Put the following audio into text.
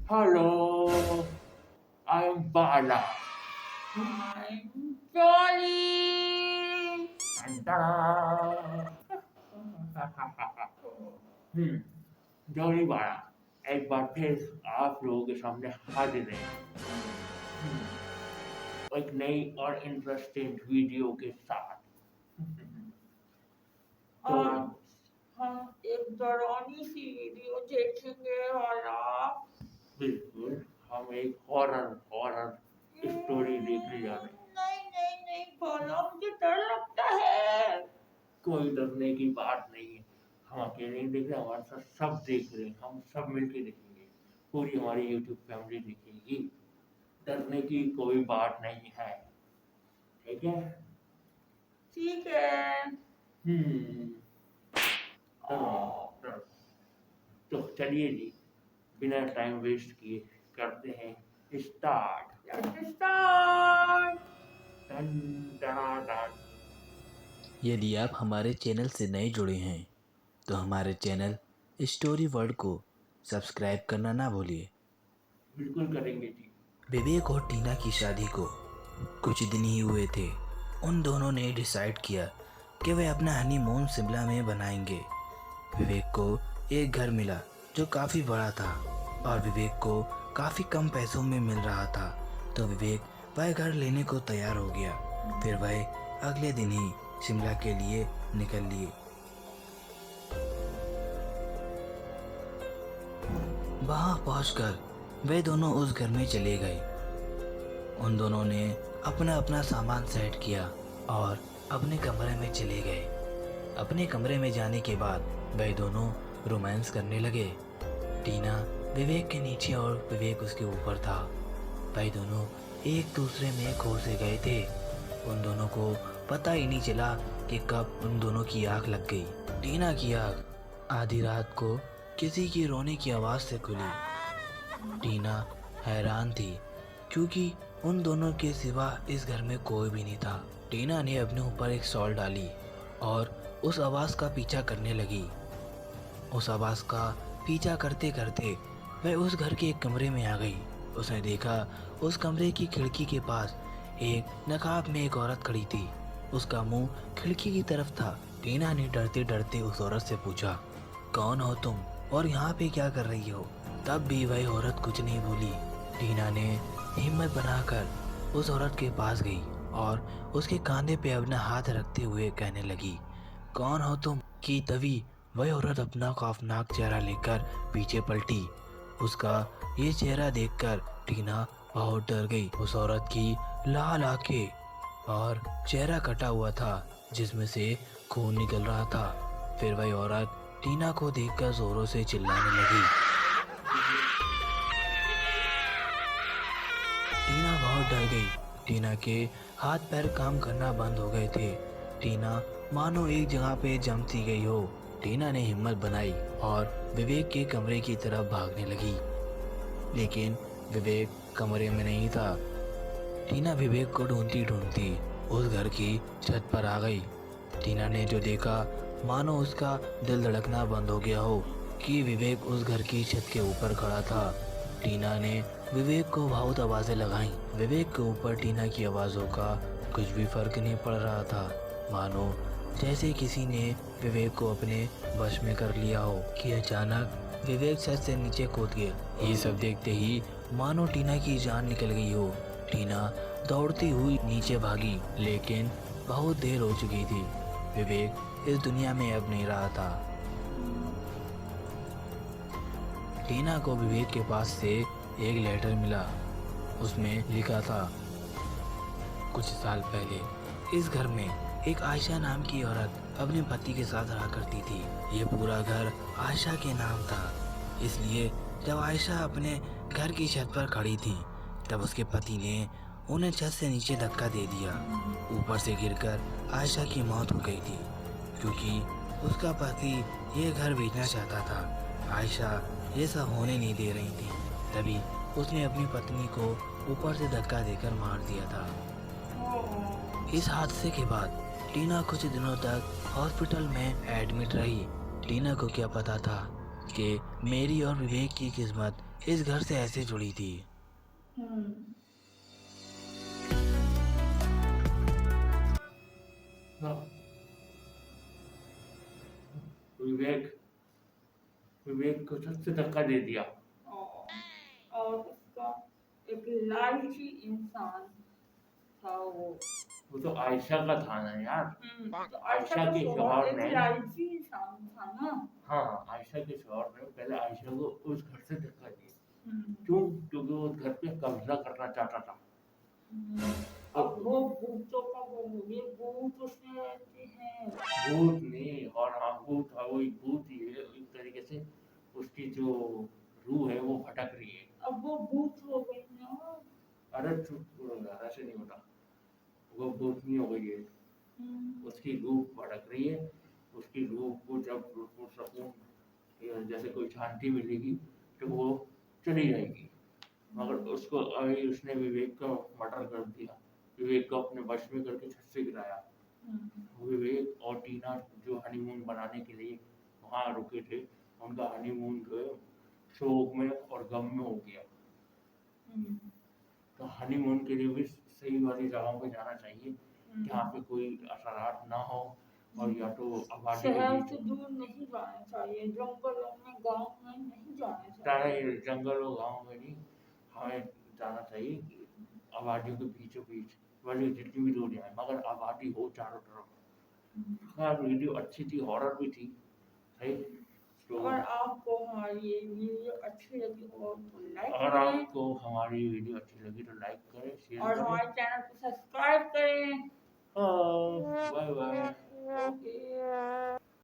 Hello, I'm Bala. I'm Jolly. Ta-da! हम्म, Jolly Bala एक बार फिर आप लोगों के सामने हाजिर है। एक नई और इंटरेस्टिंग वीडियो के साथ। तो आज हम एक डरावनी सी वीडियो देखेंगे और आप बिल्कुल हम एक हॉरर हॉरर स्टोरी देखने जा रहे हैं। नहीं नहीं नहीं बोलो, मुझे डर लगता है। कोई डरने की बात नहीं है। हम अकेले नहीं देख रहे, हमारे साथ सब देख रहे हैं, हम सब मिलके देखेंगे। पूरी हमारी यूट्यूब फैमिली देखेगी। डरने की कोई बात नहीं है। ठीक है। ठीक है। हम्म। डरो डरो। तो चलिए जी, बिना टाइम वेस्ट किए करते हैं स्टार्ट। Let's start. टन टना टन। यदि आप हमारे चैनल से नए जुड़े हैं तो हमारे चैनल स्टोरी वर्ल्ड को सब्सक्राइब करना ना भूलिए। बिल्कुल करेंगे जी। विवेक और टीना की शादी को कुछ दिन ही हुए थे। उन दोनों ने डिसाइड किया कि वे अपना हनीमून शिमला में बनाएंगे। विवेक को एक घर मिला जो काफ़ी बड़ा था और विवेक को काफ़ी कम पैसों में मिल रहा था, तो विवेक वह घर लेने को तैयार हो गया। फिर वह अगले दिन ही शिमला के लिए निकल लिए। वहां पहुंचकर वे दोनों उस घर में चले गए। उन दोनों ने अपना अपना सामान सेट किया और अपने कमरे में चले गए। अपने कमरे में जाने के बाद वे दोनों रोमांस करने लगे। टीना विवेक के नीचे और विवेक उसके ऊपर था। वे दोनों एक दूसरे में खो से गए थे। उन दोनों को पता ही नहीं चला कि कब उन दोनों की आँख लग गई। टीना की आँख आधी रात को किसी की रोने की आवाज़ से खुली। टीना हैरान थी क्योंकि उन दोनों के सिवा इस घर में कोई भी नहीं था। टीना ने अपने ऊपर एक शॉल डाली और उस आवाज़ का पीछा करने लगी। उस आवाज़ का पीछा करते करते वह उस घर के एक कमरे में आ गई। उसने देखा उस कमरे की खिड़की के पास एक नकाब में एक औरत खड़ी थी। उसका मुंह खिड़की की तरफ था। टीना ने डरते डरते उस औरत से पूछा, कौन हो तुम और यहाँ पे क्या कर रही हो? तब भी वह औरत कुछ नहीं बोली। टीना ने हिम्मत बनाकर उस औरत के पास गई और उसके कंधे पे अपना हाथ रखते हुए कहने लगी, कौन हो तुम? कि तभी वह औरत अपना खौफनाक चेहरा लेकर पीछे पलटी। उसका ये चेहरा देखकर टीना बहुत डर गई। उस औरत की लाल आंखें और चेहरा कटा हुआ था जिसमें से खून निकल रहा था। फिर वह औरत टीना को देखकर जोरों से चिल्लाने लगी। टीना बहुत डर गई। टीना के हाथ पैर काम करना बंद हो गए थे। टीना मानो एक जगह पे जम सी गई हो। टीना ने हिम्मत बनाई और विवेक के कमरे की तरफ भागने लगी, लेकिन विवेक कमरे में नहीं था। टीना विवेक को ढूंढती ढूंढती उस घर की छत पर आ गई। टीना ने जो देखा मानो उसका दिल धड़कना बंद हो गया हो कि विवेक उस घर की छत के ऊपर खड़ा था। टीना ने विवेक को बहुत आवाज़ें लगाईं। विवेक के ऊपर टीना की आवाज़ों का कुछ भी फर्क नहीं पड़ रहा था, मानो जैसे किसी ने विवेक को अपने वश में कर लिया हो। कि अचानक विवेक छत से नीचे कूद गया। ये सब देखते ही मानो टीना की जान निकल गई हो। टीना दौड़ती हुई नीचे भागी, लेकिन बहुत देर हो चुकी थी। विवेक इस दुनिया में अब नहीं रहा था। टीना को विवेक के पास से एक लेटर मिला। उसमें लिखा था, कुछ साल पहले इस घर में एक आयशा नाम की औरत अपने पति के साथ रहा करती थी। ये पूरा घर आयशा के नाम था, इसलिए जब आयशा अपने घर की छत पर खड़ी थी तब उसके पति ने उन्हें छत से नीचे धक्का दे दिया। ऊपर से गिरकर आयशा की मौत हो गई थी क्योंकि उसका पति ये घर बेचना चाहता था। आयशा ये सब होने नहीं दे रही थी, तभी उसने अपनी पत्नी को ऊपर से धक्का देकर मार दिया था। इस हादसे के बाद टीना कुछ दिनों तक हॉस्पिटल में एडमिट रही। टीना को क्या पता था कि मेरी और विवेक की किस्मत इस घर से ऐसे जुड़ी थी। हाँ, विवेक विवेक को सबसे धक्का दे दिया। और उसका एक लालची इंसान था वो तो आयशा का था ना यार। तो आयशा का के शौहर शौहर एक ने लालची इंसान था ना। हाँ, आयशा के शौहर ने पहले आयशा को उस घर से धक्का दिया। हम्म, क्यों? क्योंकि वो उस घर पे कब्जा करना चाहता था। अब वो भूतों का बोलोगे, भूत उसमें रहते हैं। भूत नहीं, और हाँ भूत, हाँ वो एक भूत ही है एक तरीके से। उसकी जो रूह है वो भटक रही है। अब वो भूत हो गई ना। अरे चुप करो यार, ऐसे नहीं होता। वो भूत नहीं हो गई है, हम्म, उसकी रूह भटक रही है। उसकी रूह को जब वो सुकून या जैसे कोई शांति मिलेगी तो वो चली जाएगी। मगर उसको अभी उसने विवेक का मर्डर कर दिया। विवेक को अपने वश में करके छत से गिराया। विवेक और टीना जो हनीमून बनाने के लिए वहाँ रुके थे, उनका हनीमून जो है शोक में और गम में हो गया। तो हनीमून के लिए भी सही वाली जगहों पे जाना चाहिए, जहाँ पे कोई असरात ना हो और या तो आबादी के शहर बीच से दूर नहीं जाना चाहिए, जंगलों में, गांव में नहीं जाना चाहे चाहिए। जंगल हो गाँव में नहीं, हमें जाना चाहिए आबादियों के बीचों बीच वाली जितनी भी दूरियां हैं, मगर आबादी हो चारों तरफ। हाँ, वीडियो अच्छी थी, हॉरर भी थी, सही। तो अगर आपको हमारी ये वीडियो अच्छी लगी हो तो लाइक अगर करें आपको हमारी वीडियो अच्छी लगी तो लाइक करें, शेयर और करें। हमारे चैनल को सब्सक्राइब करें। हाँ, बाय बाय। ओके।